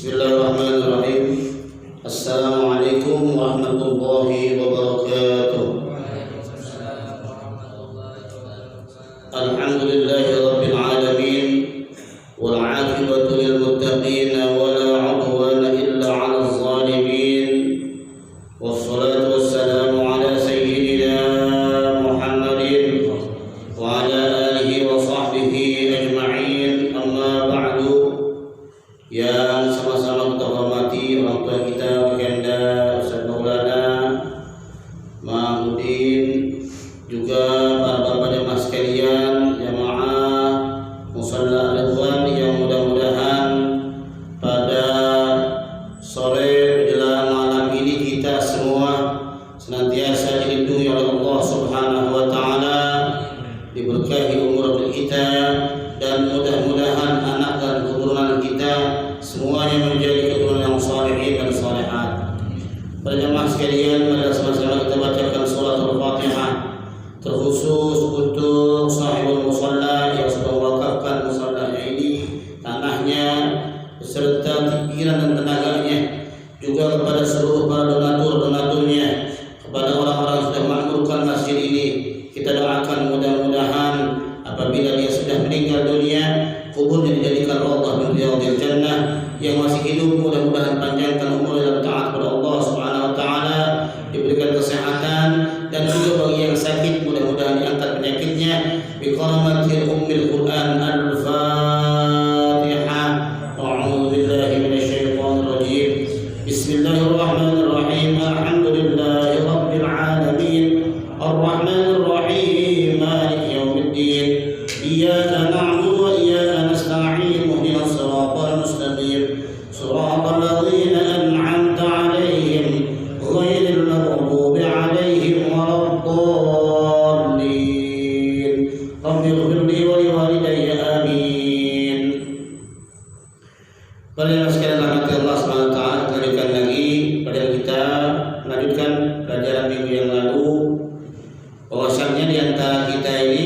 Bismillahirrahmanirrahim. Assalamualaikum warahmatullahi wabarakatuh. Alhamdulillahi rabbil alamin, wal 'aqibatu lil muttaqin, wa la 'udwana illa 'alal zalimin. Wassalatu wassalamu ala sayyidina Muhammadin wa ala alihi wa sahbihi ajma'in. Amma ba'du. Yang sama-sama kita hormati orang tua kita, Baginda Ustaz Maulana Mahmudin, juga para bapak jemaah sekalian, jamaah Musalla Al-Ridwan, yang mudah-mudahan pada sore menjelang malam ini kita semua senantiasa dilindungi oleh Allah Subhanahu wa taala, diberkahi umur kita, dan mudah-mudahan anak dan keturunan kita semuanya menjadi keturunan yang salihin dan salihat. Para jemaah sekalian, mari sama-sama kita bacakan suratul Fatihah, terkhusus untuk sahibul musalla yang sudah mewakafkan musallanya ini, tanahnya beserta pikiran dan tenaganya, juga kepada seluruh para donatur-donaturnya, kepada orang-orang yang sudah makmurkan masjid ini. Kita doakan mudah-mudahan apabila dia sudah meninggal dunia, kuburnya dijadikan Allah min riyadil jannah. Yang masih hidup mudah-mudahan panjangkan umur dalam taat kepada Allah Subhanahu wa taala, diberikan kesehatan, dan juga bagi yang sakit mudah-mudahan diangkat penyakitnya bi karamatil ummil Quran. Al-Fatihah. A'udzu billahi minasyaitonir rajim. Bismillahirrahmanirrahim. Alhamdulillahi rabbil alamin. Arrahmanir rahim. Maliki yaumiddin. Iyyaka na'budu wa iyyaka nasta'in. Ihdinas siratal mustaqim. Siratal ladzina an'amta 'alaihim ghairil maghdubi 'alaihim waladdallin. Rabbi ighfirli wa liwalidayya amin. Para sekalian rahmati Allah Subhanahu wa taala, lanjutkan lagi pada kita melanjutkan pelajaran minggu yang lalu, bahwasanya di antara kita ini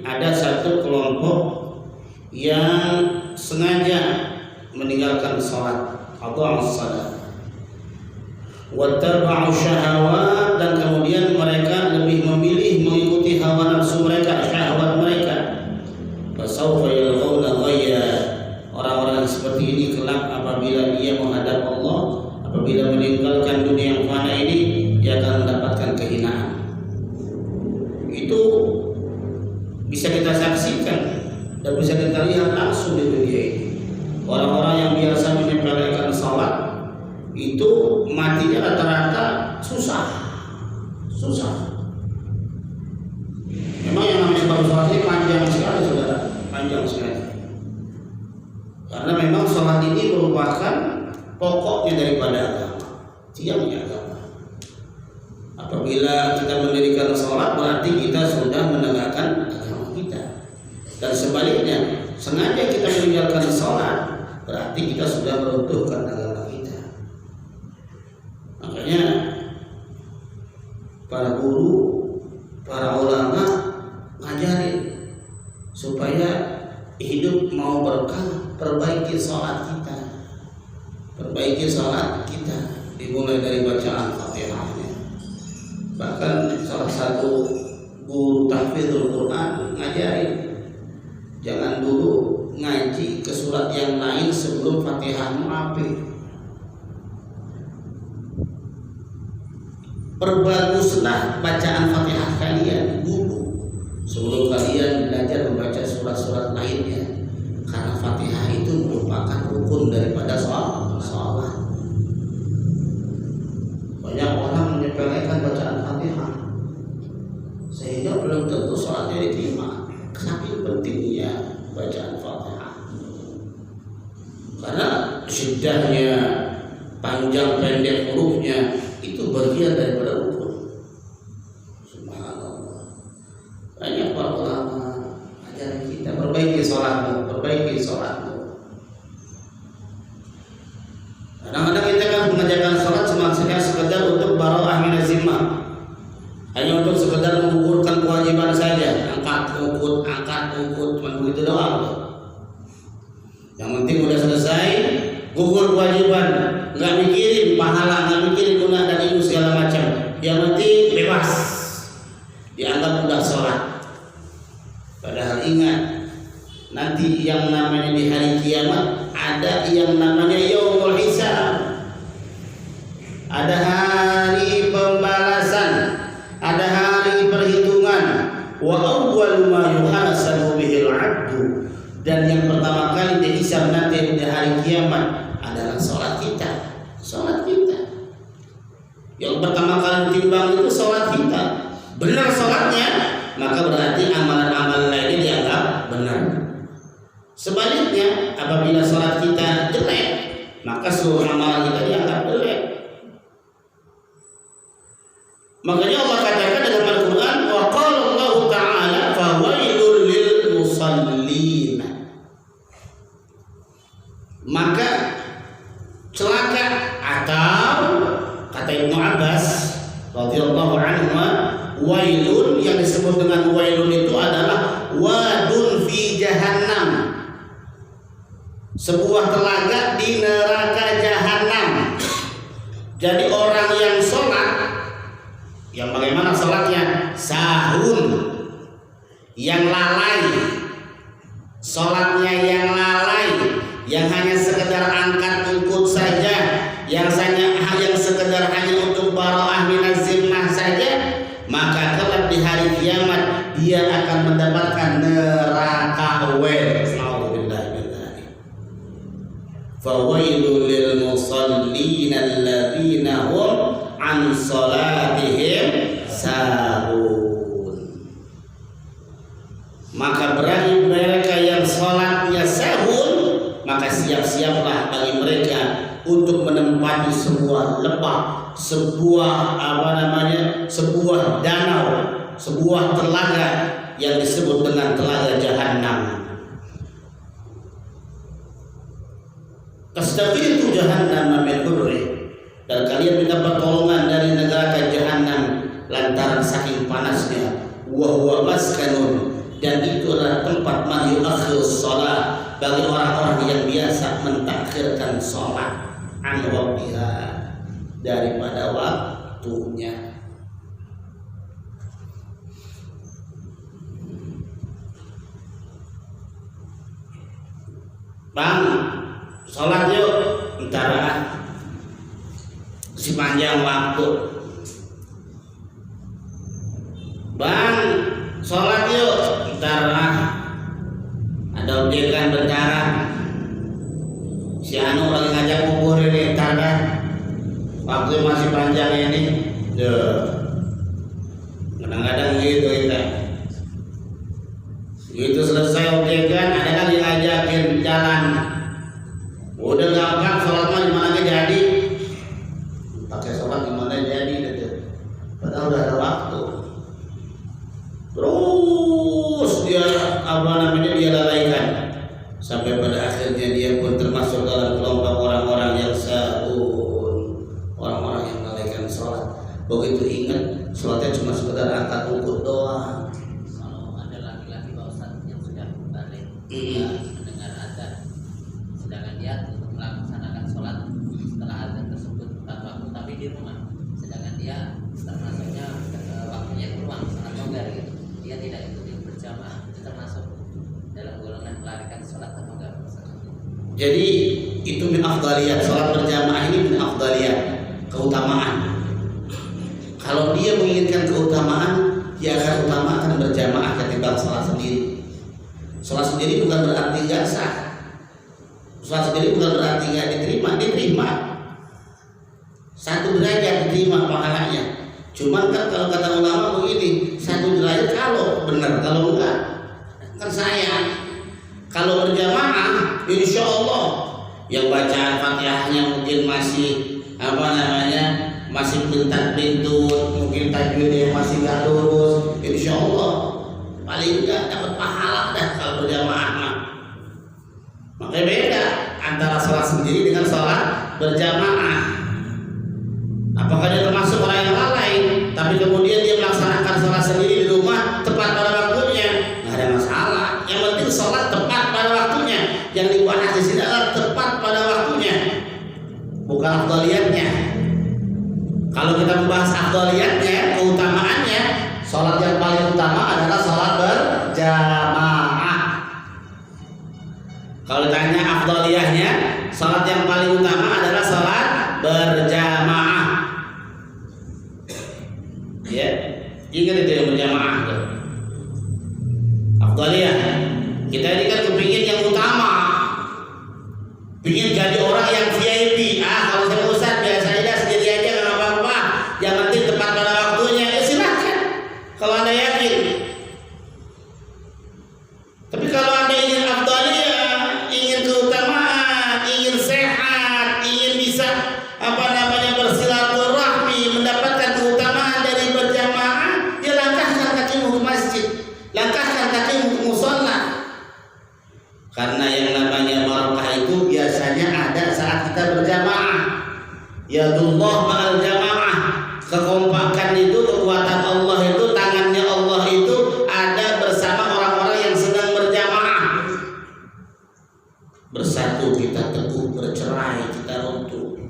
ada satu kelompok yang sengaja meninggalkan salat, qadha as-salat, wa tabau syahawat, dan kemudian mereka lebih memilih mengikuti hawa nafsu mereka, syahwat mereka. Fasawfa yalqawna ghayya. Orang-orang seperti ini kelak apabila dia menghadap Allah, apabila meninggalkan dunia yang fana ini, dia akan mendapatkan kehinaan. Itu bisa kita saksikan dan bisa kita lihat langsung di dunia ini. Orang-orang yang biasa menyepelekan salat itu matinya rata-rata susah. Memang yang namanya sebab salat ini panjang sekali, saudara, panjang sekali. Karena memang salat ini merupakan pokoknya daripada agama, tiangnya agama. Apabila kita mendirikan salat, berarti kita sudah menegakkan agama kita. Dan sebaliknya, sengaja kita meninggalkan salat, berarti kita sudah meruntuhkan agama kita. Makanya para guru, para ulama ngajarin supaya hidup mau berkah, perbaiki salat kita. Perbaiki salat kita dimulai dari bacaan Fatihahnya. Bahkan salah satu guru tahfidzul Quran ngajarin, jangan dulu ngaji ke surat yang lain sebelum Fatihahmu apik. Perbaguslah bacaan Fatihah kalian dulu sebelum kalian belajar membaca surat-surat lainnya, karena Fatihah itu merupakan rukun daripada salat. Banyak orang menyepelekan bacaan Fatihah sehingga belum tentu salatnya diterima. Saking pentingnya bacaan Fatihah, karena syiddahnya, panjang pendek hurufnya itu bagian daripada rukun. Subhanallah. Banyak para ulama ajaran kita, perbaiki salatmu, perbaiki salatmu. Kadang-kadang kita kan mengajarkan salat cuma sekedar untuk bara'ah minaz zimmah, hanya untuk sekedar mengukurkan kewajiban saja, angkat ukut, cuma begitu doang. Yang penting udah selesai, gugur kewajiban, nggak mikirin pahala, nggak mikirin guna dan ilmu segala macam. Yang penting bebas, dianggap udah sholat. Padahal ingat, nanti yang namanya di hari kiamat ada yang namanya yaumul hisab, ada hari pembalasan, ada hari perhitungan. Wa awwalu ma yuhasabu bihil 'abdu, dan yang pertama kali dihisab nanti di hari kiamat adalah sholat kita. Sholat kita yang pertama kali ditimbang itu sholat kita. Benar sholatnya, maka berarti amalan-amalan lainnya dianggap benar. Sebaliknya, apabila sholat kita jelek, maka seluruh amalan kita dianggap jelek. Makanya Allah katakan dalam Al-Quran, wa qala Allah Ta'ala fawailul lil musallin. Maka celaka, atau kata Ibnu Abbas radhiyallahu anhu, wailun yang disebut dengan wailun itu adalah wadun fi jahannam, sebuah telaga di neraka jahanam. Jadi orang yang sholat, yang bagaimana sholatnya? Sahun, yang lalai, sholatnya yang lalai, yang hanya sekedar angkat ukut saja, yang sekedar hanya untuk bara'ah minaz zimmah saja, maka kelak di hari kiamat dia akan mendapatkan neraka wel. Fawailul lil musallin alladzina hum an salatihim sahun. Maka bagi mereka yang salatnya sahun, maka siap-siaplah bagi mereka untuk menempati sebuah lembah, sebuah sebuah danau, sebuah telaga yang disebut dengan telaga jahanam. Tastaghithu jahannam min hurri, dan kalian minta pertolongan dari neraka jahanam lantaran saking panasnya. Wa huwa maskanun, dan itu adalah tempat man yuakhirus shalah, bagi orang-orang yang biasa mentakhirkan sholat an waqtiha, daripada waktunya. Bang, sholat yuk, ntar si panjang waktu. Bang, sholat yuk, ntar ada objekan berdarah. Si Anu lagi ngajak kubur ini, ntar dah. Waktu masih panjang ini. Kadang-kadang gitu kita. Gitu selesai objekan, ada kan diajakin jalan. Udah gampang sholat mah gimana jadi? Pakai sholat gimana jadi gitu. Padahal udah ada waktu. Terus dia dia lalaikan sampai pada akhirnya dia pun termasuk dalam kelompok orang-orang yang sahun, orang-orang yang lalaikan sholat. Begitu ingat sholatnya cuma sekedar angkat ukut doang. Kalau ada laki-laki Pak Ustadz yang sudah balik, dia mendengar azan, sedangkan dia untuk melaksanakan sholat setelah azan tersebut tepat waktu, tapi di rumah, sedangkan dia termasuknya waktunya keluang atau enggak gitu, dia tidak ikuti berjamaah, itu termasuk dalam golongan melarikan sholat atau enggak? Jadi itu min afdaliyat, sholat berjamaah ini min afdaliyat, keutamaan. Kalau dia menginginkan keutamaan, dia akan utamakan berjamaah ketimbang sholat sendiri. Sholat sendiri bukan berarti gak sah. Sholat sendiri bukan berarti gak diterima. Satu derajat diterima pahalanya. Cuman kan kalau kata ulama begini, satu derajat kalau benar, kalau enggak kan sayang. Kalau berjamaah, insya Allah yang bacaan Fatihahnya mungkin masih masih bintut, mungkin tajwidnya masih gak lurus, insya Allah paling enggak dapat pahala dah kalau berjamaah mah. Makanya beda antara sholat sendiri dengan sholat berjamaah. Apakah dia termasuk orang yang lalai, tapi kemudian dia melaksanakan sholat sendiri di rumah tepat pada waktunya, nggak ada masalah. Yang penting sholat tepat pada waktunya. Yang dibahas di sini adalah tepat pada waktunya. bukan afdaliyatnya. Kalau kita membahas afdaliyatnya, keutamaannya, sholat yang paling utama adalah sholat berjamaah. Kalau ditanya afdaliyahnya, sholat yang paling utama adalah sholat berjamaah. Ya, ingat itu yang berjamaah tuh. Afdaliyah. Kita ini kan kepingin yang utama, pingin jadi orang yang VIP. Kalau saya Ustaz biasa aja sendiri aja nggak apa-apa, yang penting tepat pada waktunya. Ya silakan, kalau Anda yakin. Tapi kalau Anda ingin afdaliyah, ingin keutamaan, ingin sehat, ingin bisa bersilaturahmi, mendapatkan keutamaan dari berjamaah, ya langkahkan kakimu ke masjid, langkahkan kakimu ke musola. Karena yang namanya barakah itu biasanya ada saat kita berjamaah. Yadullah ma'al jamaah. Kekompakan itu, kekuatan Allah itu, tangannya Allah itu ada bersama orang-orang yang sedang berjamaah. Bersatu kita teguh, bercerai kita runtuh.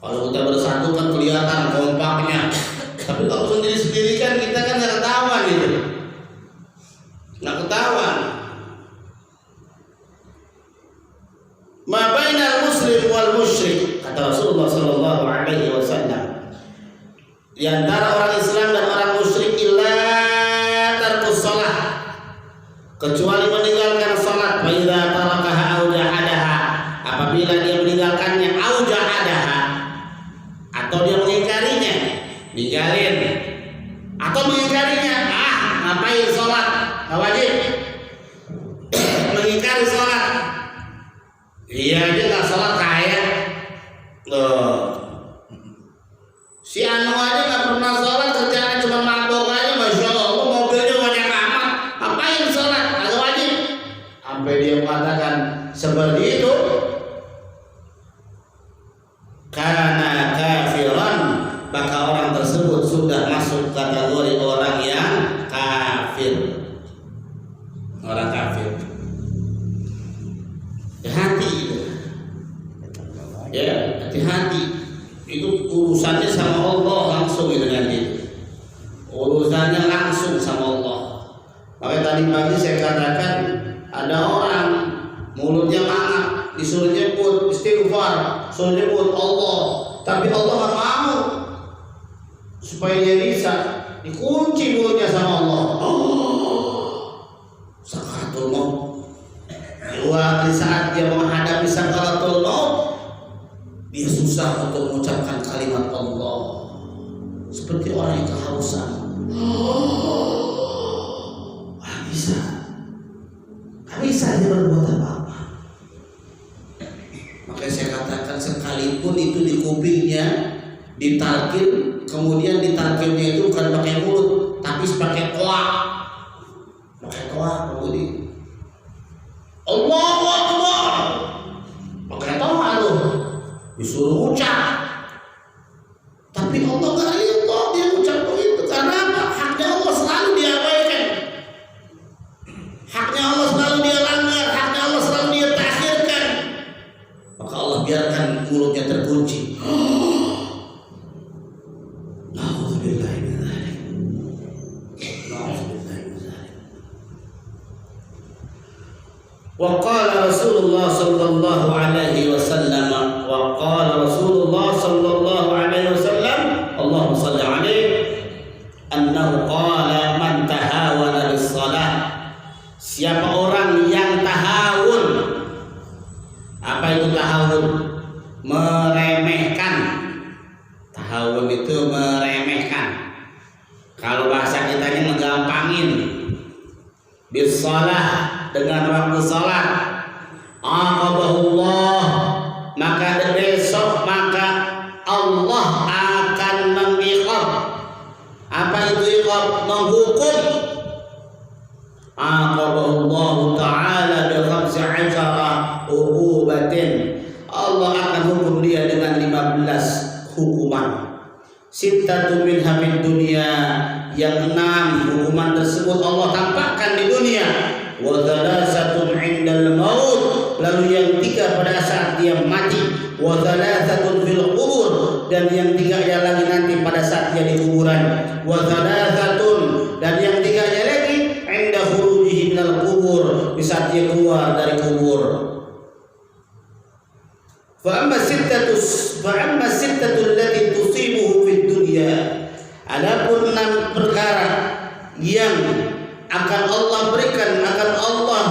Kalau kita bersatu kan kelihatan kompaknya. Tapi kalau sendiri-sendiri kan kita kan nggak ketahuan gitu. Nggak ketahuan. Ma bainal muslim wal musyrik, kata Rasulullah sallallahu alaihi wasallam, di antara orang Islam dan orang musyrik illa tarkus shalah, kecuali meninggalkan salat. Fa idza tarakaha au jahadaha, apabila dia meninggalkannya, au jahadaha, atau dia mengingkarinya, ninggalin atau mengingkarinya, ngapain salat, enggak wajib. Mengingkari salat, iya aja nggak sholat kaya loh. Si Anu aja nggak pernah sholat, kerjaan cuma mabok aja, masya Allah, mobilnya banyak amat, ngapain sholat, agak wajib. Sampai dia mengatakan seperti itu, karena kafiran, maka orang tersebut sudah masuk kategori orang yang kafir. Orang kafir. Hati, ya hati-hati, itu urusannya sama Allah langsung itu nanti, urusannya langsung sama Allah. Makanya tadi pagi saya katakan ada orang mulutnya mangap, disuruh nyebut istighfar, suruh nyebut Allah, tapi Allah nggak mau. Supaya dia bisa, dikunci mulutnya sama Allah. Sakaratul maut. Di saat dia menghadapi sakaratul maut, dia susah untuk mengucapkan kalimat Allah, seperti orang yang kehausan. Gak bisa dia berbuat apa-apa. Makanya saya katakan, sekalipun itu di kupingnya ditalkin, kemudian ditalkinnya itu bukan pakai mulut, tapi pakai toa, kemudian Allahu Akbar, pakai toa lu, disuruh ucap. Tapi Allah nggak ridho dia ucap begitu. Karena apa? Haknya Allah selalu diabaikan, haknya Allah selalu dia langgar, haknya Allah selalu dia takhirkan. Maka Allah biarkan mulutnya terkunci. Nauzubillahi min dzalik. وقال رسول الله صلى الله عليه وسلم اللهم صل عليه أنه قال من تهاون للصلاة, siapa orang yang tahawun. Apa itu tahawun? Meremehkan. Tahawun itu meremehkan. Kalau bahasa kitanya menggampangin. Bisalah, dengan waktu salat, aqabahullah, maka besok Allah akan mengiqab. Apa itu iqab? Menghukum. Aqabahullah ta'ala bi 15 uqubatin, Allah akan hukum dia dengan 15 hukuman. Sittatu minha fid dunya, yang 6 hukuman tersebut Allah tampakkan di dunia. Wa thalathatun 'indal maut, lalu yang 3 pada saat dia mati. wa thalathatun fil qubur, dan yang tiganya lagi nanti pada saat dia di kuburan, wa thalathatun, dan yang tiganya lagi inda khurujihi minal qubur, di saat dia keluar dari kubur. Fa amma sittatu allati tusibuhu fid dunya, adapun 6 perkara yang akan Allah berikan, akan Allah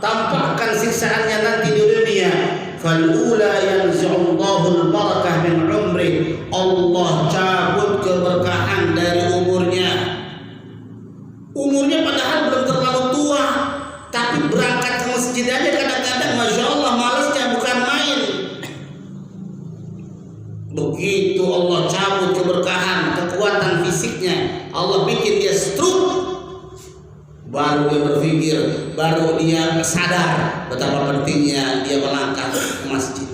tampakkan siksaannya nanti di dunia. Fal ula yanzi'ullahu al-barakah min umri, Allah cabut keberkahan dari umurnya. Umurnya padahal belum terlalu tua, tapi berangkat ke masjid aja kadang-kadang Masya Allah malasnya bukan main. Begitu Allah cabut keberkahan, kekuatan fisiknya, Allah bikin dia stroke, baru dia berpikir, baru dia sadar betapa pentingnya dia melangkah ke masjid,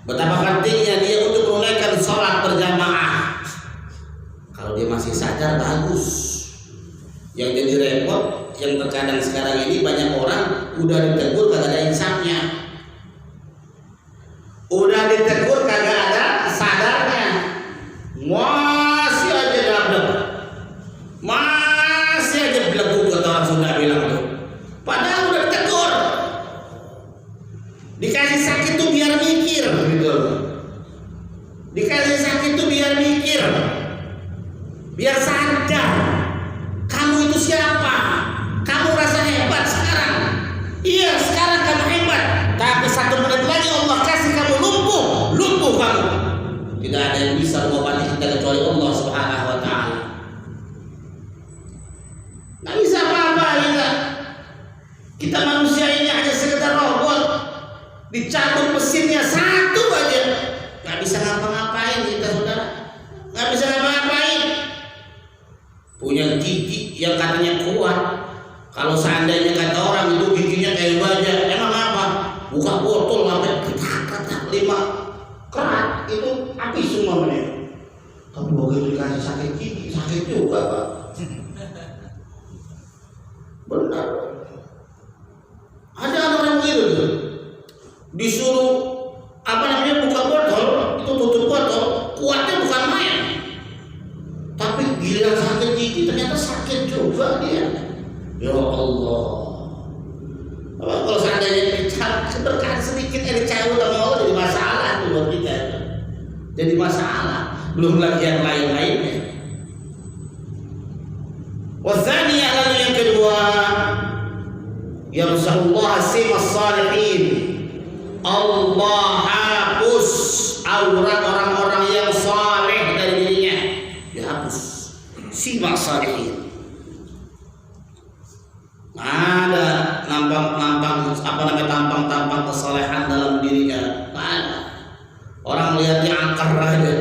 betapa pentingnya dia untuk menunaikan sholat berjamaah. Kalau dia masih sadar bagus. Yang jadi repot, yang terkadang sekarang ini banyak orang udah ditegur kagak ada insafnya, udah ditegur kagak ada sadarnya, masih aja dablek, masih aja belegu, kata orang Sunda bilang tuh. Padahal udah ditegur, dikasih sakit tuh biar mikir gitu, dikasih sakit tuh biar mikir, biar sadar. Kamu itu siapa? Kamu rasa hebat sekarang. Iya, sekarang kamu hebat. Tapi 1 menit lagi Allah kasih kamu lumpuh kamu. Tidak ada yang bisa mengobati kita kecuali Allah Subhanahu wa taala. Nggak bisa apa-apa kita. Kita manusia ini hanya sekedar robot. Dicabut mesinnya 1 aja, nggak bisa ngapa-ngapain kita, saudara. Nggak bisa ngapa-ngapain. Punya gigi yang katanya kuat, kalau seandainya kata orang itu giginya kayak baja, emang apa? Buka botol sampai ketak 5 kerat itu habis semua mereka. Tapi begitu dikasih sakit gigi, sakit juga Pak. Benar. Ada orang begitu tuh, disuruh buka botol, itu tutup botol, kuatnya bukan main. Tapi giliran sakit gigi ternyata sakit juga dia. Ya Allah. Kalau seandainya berkah sedikit dicabut sama Allah, jadi masalah tuh buat kita. Jadi masalah. Belum lagi yang lain-lainnya. Wasaniyah, lalu yang kedua, Yamsahullah simas salihin, Allah hapus aurat orang-orang yang saleh dari dirinya, dihapus. Simas salihin, ada tampang kesalehan dalam dirinya. Ada orang lihatnya angker aja,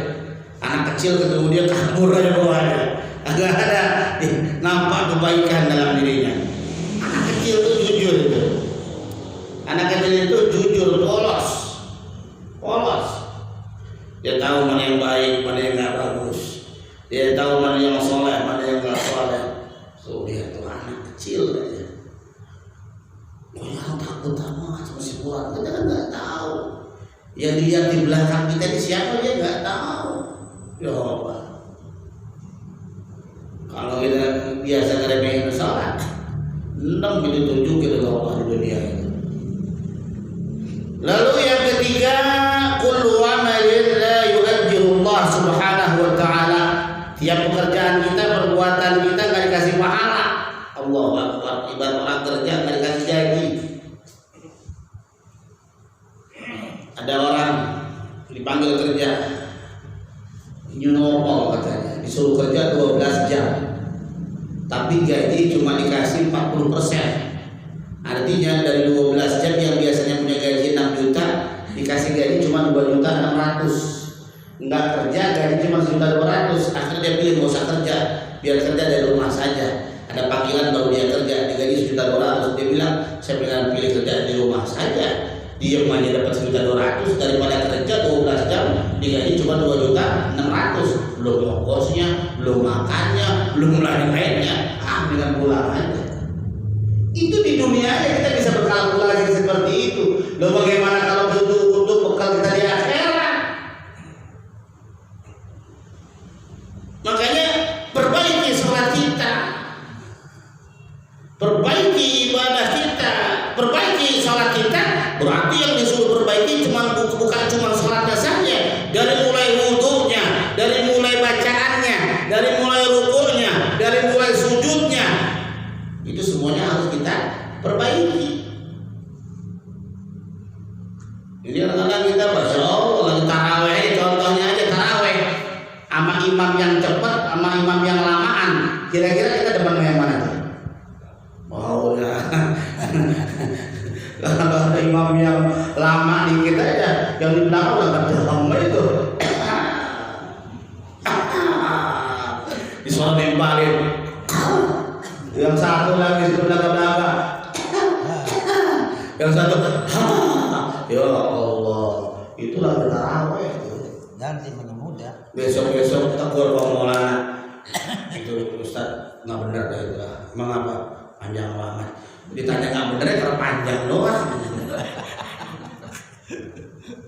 anak kecil ketemu dia kabur aja bawahnya, agak ada nampak kebaikan dalam dirinya. Anak kecil itu jujur, anak kecil itu jujur, polos. Dia tahu mana yang baik, mana yang nggak bagus. Dia tahu mana yang soleh, mana yang nggak soleh. So dia tuh anak kecil aja. Yang takut sama si keluarga, kita kan nggak tahu. Yang dilihat di belakang kita ini siapa, dia nggak tahu. Ya Allah. Kalau kita biasa ngeremehin sholat, 6 itu tunjukin oleh Allah di dunia ini. Lalu yang ketiga, kullu amalin la yu'ajjiru Allah Subhanahu wa ta'ala. Tiap pekerjaan kita, perbuatan kita nggak dikasih pahala. Allahu Akbar. Ibarat orang kerja nggak dikasih gaji. Ada orang dipanggil kerja, new normal katanya, disuruh kerja 12 jam, tapi gaji cuma dikasih 40%. Artinya dari 12 jam yang biasanya punya gaji 6 juta, dikasih gaji cuma 2.600.000. Enggak kerja, gaji cuma 1.200.000. Akhirnya dia pilih nggak usah kerja, biar kerja dari rumah saja. Ada panggilan baru dia kerja, digaji 1.200.000. Dia bilang, saya pilih kerja di rumah saja. Dia aja dapat 1.200.000 daripada kerja 12 jam digaji cuma 2.600.000. Belum ongkosnya, belum makannya, belum lain-lainnya. Dengan pulang aja. Itu di dunia aja kita bisa berkalkulasi seperti itu. Loh bagaimana kalau untuk bekal kita di akhirat? yang disuruh perbaiki bukan cuma sholatnya saja, dari mulai wudunya, dari mulai bacaannya, dari mulai rukunya, dari mulai sujudnya, itu semuanya harus kita perbaiki. Jadi kadang-kadang kita Masya Allah lagi taraweh, contohnya aja taraweh, sama imam yang cepat, sama imam yang lamaan, kira-kira kita depan yang mana tuh? Mau ya. Kalau ada imam yang lama dikit aja, yang di belakang udah berjam itu. Disuruh nimpalin. Yang satu lagi sudah belakang-belakang. Yang satu, ya Allah, itulah taraweh. Ganti muda. Besok-besok tegur Pak Maulana. Itu Ustaz nggak benar dah itu. Emang apa? Panjang banget. Ditanya nggak bener ya karena panjang doang.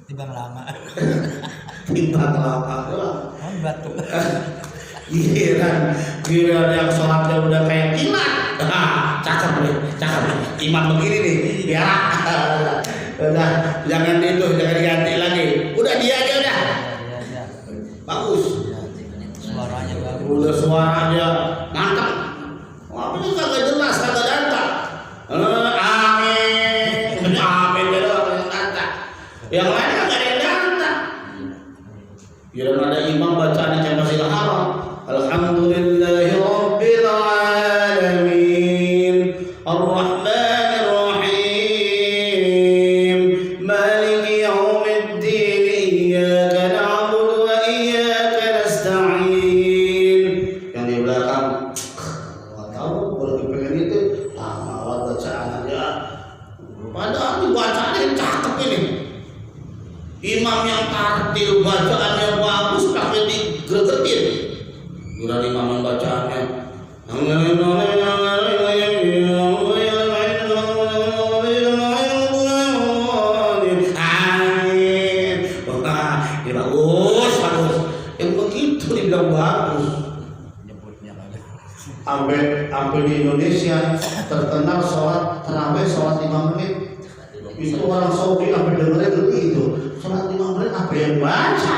Timbang lama. Timbang lama doang. Batu. Giliran yang sholatnya udah kayak kilat. Cakep nih. Imam begini nih. Ya. Udah, jangan itu, jangan diganti lagi. Udah dia aja udah. Ya. Bagus. Suaranya bagus. Udah suaranya mantap. Wah, ini kagak jelas, kagak dantang. Amin beda yang dantang. Yang lain kagak ada yang dantang. Kira ada imam bacaan yang masih haram. Alhamdulillahirabbil alamin. Ar-Rahmanir Rahim. Maliki yaumiddin. Iyyaka na'budu wa iyyaka nasta'in. Yang di belakang padahal bacaan yang cakep ini. Imam yang tartil bacaannya bagus pakai digregetin. Gila imam yang bacaannya ini bagus. Yang begitu dibilang bagus. Sampai di Indonesia terkenal sholat tarawih, sholat 5 menit. Itu orang Saudi sampai dengerin begitu. Sholat 5 menit apa yang baca?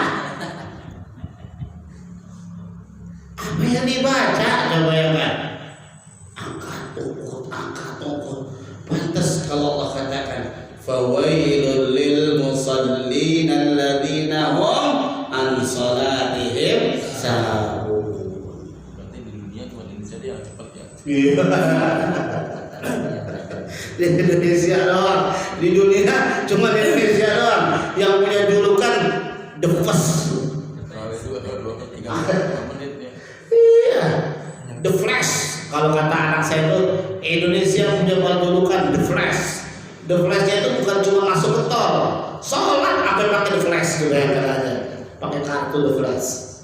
Apa yang dibaca? Coba ya kan? Angkat ukut. Pantas kalau Allah katakan fawailul lil musallin alladzina hum an salatihim sahun. Iya. Di Indonesia doang. Di dunia cuma di Indonesia doang yang punya julukan The Flash. Iya. The Flash. Kalau kata anak saya itu Indonesia punya julukan The Flash. The Flash-nya itu bukan cuma masuk ke tol, sholat apa pakai The Flash juga yang aja. Pakai kartu The Flash.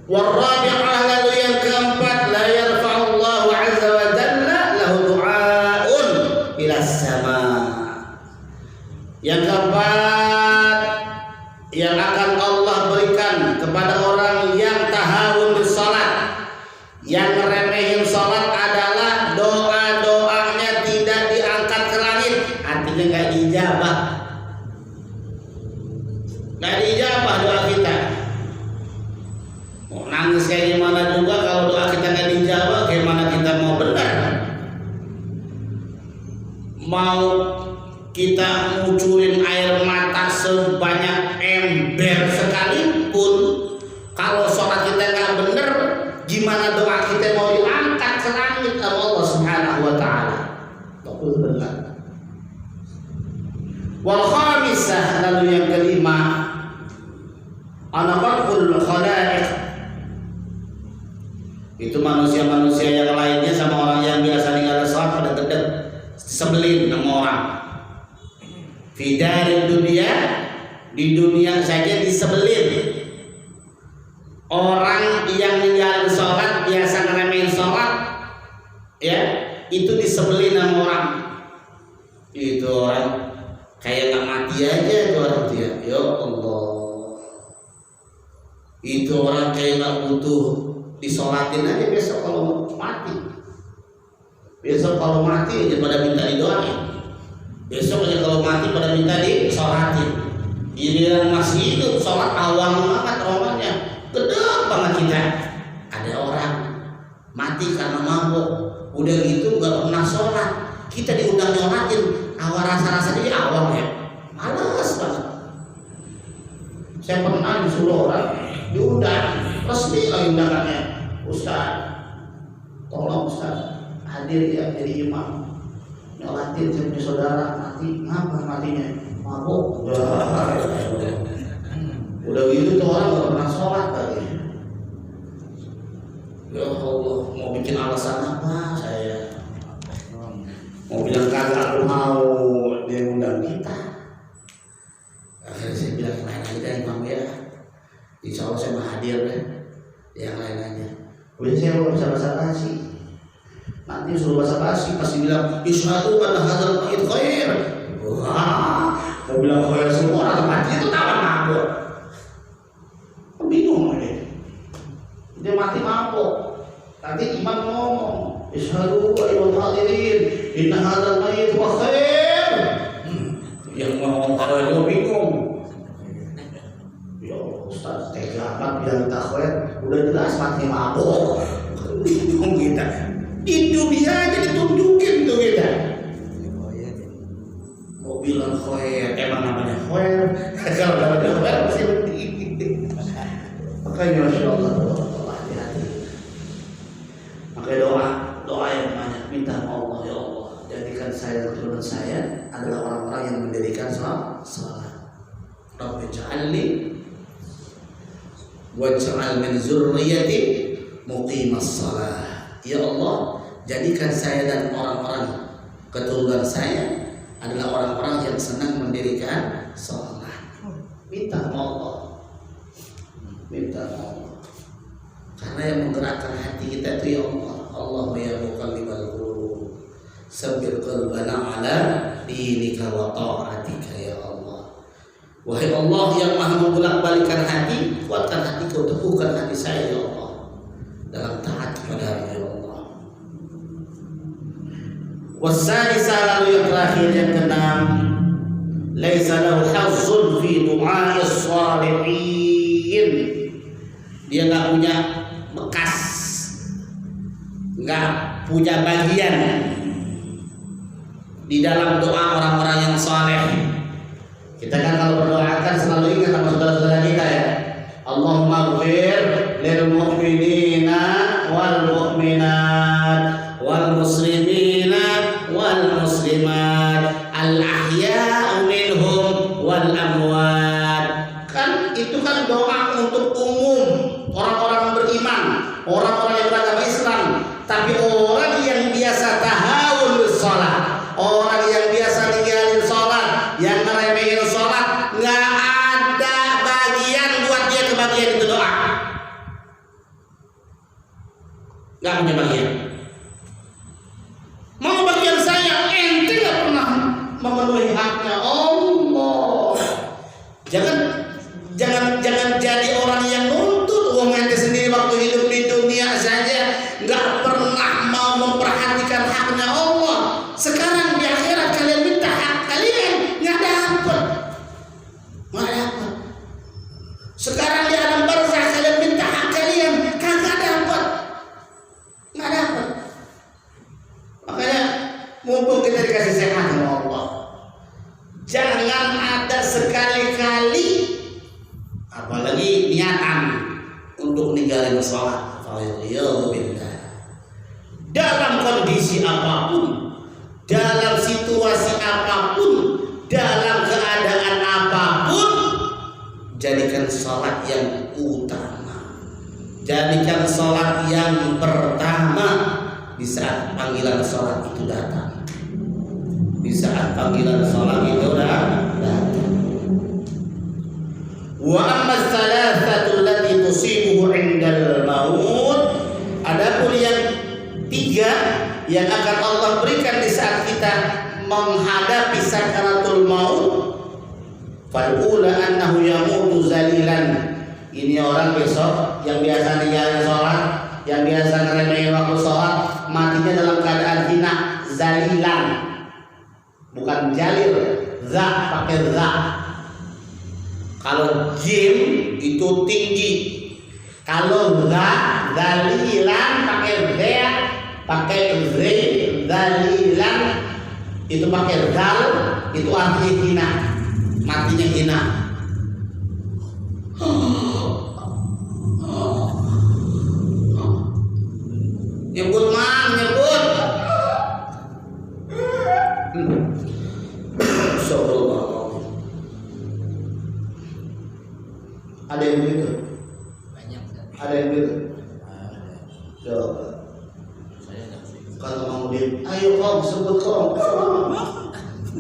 Warabi'ah, lalu yang keempat, la yarfa'ullahu azza wa jalla lahu du'aun ila sama. Yang keempat yang akan Allah berikan kepada orang yang tahawun di salat, yang meremehin salat adalah doa-doanya tidak diangkat ke langit, artinya nggak diijabah. Nggak diijabah doa kita. Mau nangis kayak gimana juga kalau doa kita nggak dijawab, gimana kita mau benar? Mau kita ngucurin air mata sebanyak ember sekalipun, kalau sholat kita nggak benar, gimana doa kita mau diangkat ke langit oleh Allah Subhanahu Wa Taala? Betul benar. Wal khamisah, lalu yang kelima, anaqul khalaiq. Itu manusia-manusia yang lainnya sama orang yang biasa ninggalin sholat pada gedek, sebelin sama orang. Fidari dunia, di dunia saja disebelin. Orang yang ninggalin sholat biasa ngeremehin sholat, ya itu disebelin sama orang. Itu orang kayak nggak mati aja itu orang dia. Ya Allah, itu orang kayak nggak butuh disolatin aja besok kalau mati. Besok kalau mati aja pada minta didoain. Besoknya kalau mati pada minta disolatin. Giliran masih hidup sholat awam banget romannya, gede banget kita. Ada orang mati karena mabuk, udah gitu nggak pernah sholat. Kita diundang nyolatin, awal rasa jadi awam ya, malas banget. Saya pernah disuruh orang diundang, resmi lagi undangannya, Ustaz, tolong Ustaz hadir ya jadi imam. Nyolatin saya punya saudara mati, ngapa matinya? Mabuk. Udah gitu tuh orang gak pernah sholat lagi. Ya Allah, mau bikin alasan apa saya? Mau bilang kagak mau dia undang kita. Akhirnya saya bilang yang lain aja imam ya. Insya Allah saya mau hadir deh. Yang lain aja. Udah saya mau bisa basa-basi. Nanti suruh basa-basi pasti bilang isyhadu anna hadzal bait khair. Wah, mau bilang khair semua orang mati itu tahu mabuk. Bingung dia mati mabuk. Nanti imam ngomong isyhadu ayyuhal hadirin inna hadzal bait khair. Yang ngomong khair itu bingung. Ya Ustaz, tega amat bilang tak khair, udah jelas mati mabuk. Bingung kita. Di dunia aja ditunjukin tuh kita. Mau bilang khair, emang namanya khair. Kalau namanya khair pasti begini. Makanya Masya Allah, hati-hati. Makanya doa yang banyak, minta sama Allah, ya Allah, jadikan saya dan keturunan saya adalah orang-orang yang mendirikan salat. Rabbi ja'alni waj'al min zurriyyati muqimas salah. Ya Allah, jadikan saya dan orang-orang keturunan saya adalah orang-orang yang senang mendirikan salat. Minta sama Allah. Minta sama Allah. Karena yang menggerakkan hati kita itu ya Allah. Allahumma ya muqallibal qulub, sabbir qalbana ala dinika wa ta'atika ya Allah. Wahai Allah yang Maha membolak-balikkan hati, kuatkan hatiku, teguhkan hati saya ya Allah dalam taat kepada-Mu ya Allah. Wasadisa, lalu yang terakhir yang keenam, laisa lahu hazzun fi du'a'is shalihin. Dia nggak punya bekas, nggak punya bagian di dalam doa orang-orang yang saleh. Kita kan kalau berdoakan selalu ingat sama saudara-saudara kita ya. Allahumma ighfir lil mu'minina wal mu'minat wal muslimina wal muslimat al ahya'u minhum wal amwat. Kan itu kan doa untuk umum orang-orang beriman, orang-orang yang beragama Islam. Tapi orang yang biasa tahawul sholat, orang yang biasa ninggalin sholat, yang ngeremehin sholat, nggak ada bagian buat dia kebagian itu doa. Nggak punya bagian. Mau bagian saya, ente nggak pernah memenuhi haknya Allah. Jangan jadi orang yang nuntut uang ente sendiri waktu hidup di dunia saja nggak pernah mau memperhatikan haknya Allah. Sekarang di akhirat kalian minta hak kalian nggak dapat. Sekarang di alam barzah kalian minta hak kalian kagak dapat. Nggak dapat. Makanya mumpung kita dikasih sehat sama Allah, jangan ada sekali-kali apalagi niatan untuk ninggalin sholat. Dalam kondisi apapun, dalam situasi apapun, dalam keadaan apapun, jadikan sholat yang utama, jadikan sholat yang pertama di saat panggilan sholat itu datang. Di saat panggilan sholat itu datang. Wa amma tsalatsatu allati tusibuhu 'indal maut, adapun yang tiga yang akan Allah berikan di saat kita menghadapi sakaratul maut, fal ula annahu yamutu zalilan. Ini orang besok yang biasa ninggalin sholat, yang biasa ngeremehin waktu sholat, matinya dalam keadaan hina, zalilan. bukan jalir, za pakai za. Kalau jim itu tinggi. Kalau za dalilan pakai za, pakai z dalilan itu pakai dal, itu artinya hina, matinya hina. Nyebut mang, nyebut. Ada yang begitu? Banyak Ustaz. Ada yang begitu? Coba. Saya nggak sih. Kata Mang Udin, ayo kau sebut kau.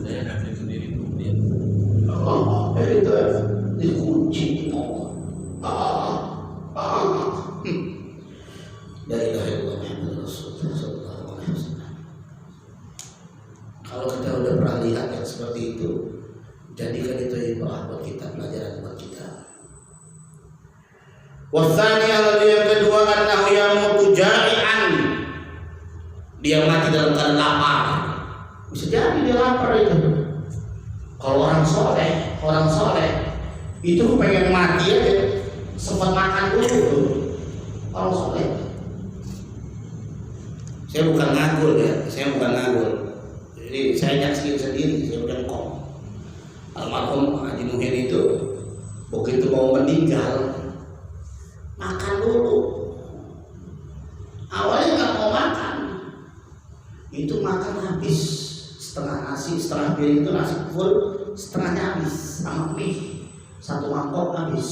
Saya nggak sendiri kemudian. Itu dikunci La ilaha illallah Muhammadur Rasulullah sallallahu alaihi wasallam. Kalau kita udah pernah lihat yang seperti itu, jadikan itu ibrah buat kita, pelajaran buat kita. Wasani yang kedua annahu yamutu ja'ian. Dia mati dalam keadaan lapar. Bisa jadi dia lapar itu. Kalau orang soleh itu pengen mati aja sempat makan dulu tuh. Orang soleh. Saya bukan ngagul ya, Jadi saya nyaksiin sendiri, saya udah kok. Almarhum Haji Muhyin itu begitu mau meninggal makan dulu. Awalnya nggak mau makan, itu makan habis setengah nasi, setengah piring itu nasi full, setengahnya habis sama mie, satu mangkok habis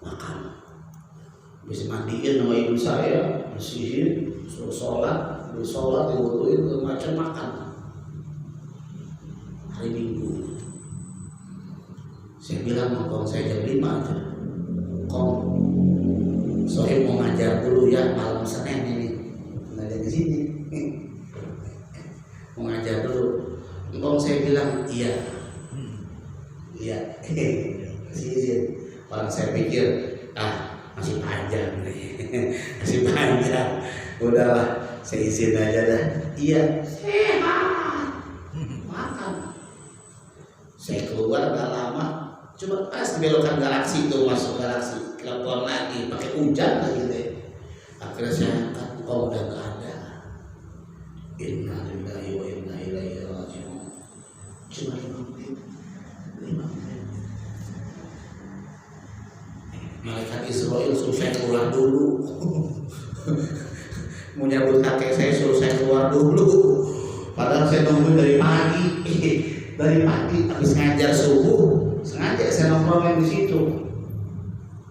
makan. Habis mandiin sama ibu saya, bersihin, suruh sholat, diwuduin, macam makan. Hari Minggu, saya bilang kalau saya jam 5 aja. Sohib mau ngajar dulu ya malam Senin ini, ngajar di sini. Mau ngajar dulu. Engkau saya bilang iya. Masih izin. Orang saya pikir masih panjang nih, masih panjang. Udahlah, saya izin aja dah. Iya. Sehat. Makan. Saya keluar gak lama. Cuma pas belokan galaksi itu masuk galaksi, telepon lagi pakai hujan lagi deh. Akhirnya saya angkat, udah nggak ada. Inna lillahi wa inna ilaihi raji'un. Cuma 5 menit. Malaikat Israel suruh saya keluar dulu. Mau nyambut kakek saya suruh saya keluar dulu. Padahal saya nunggu dari pagi habis ngajar subuh. Sengaja saya nongkrongin di situ.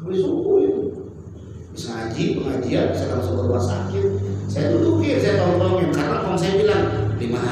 Habis subuh itu. Habis pengajian, saya langsung ke rumah sakit. Saya dudukin, saya nongkrongin karena kalau saya bilang 5 hari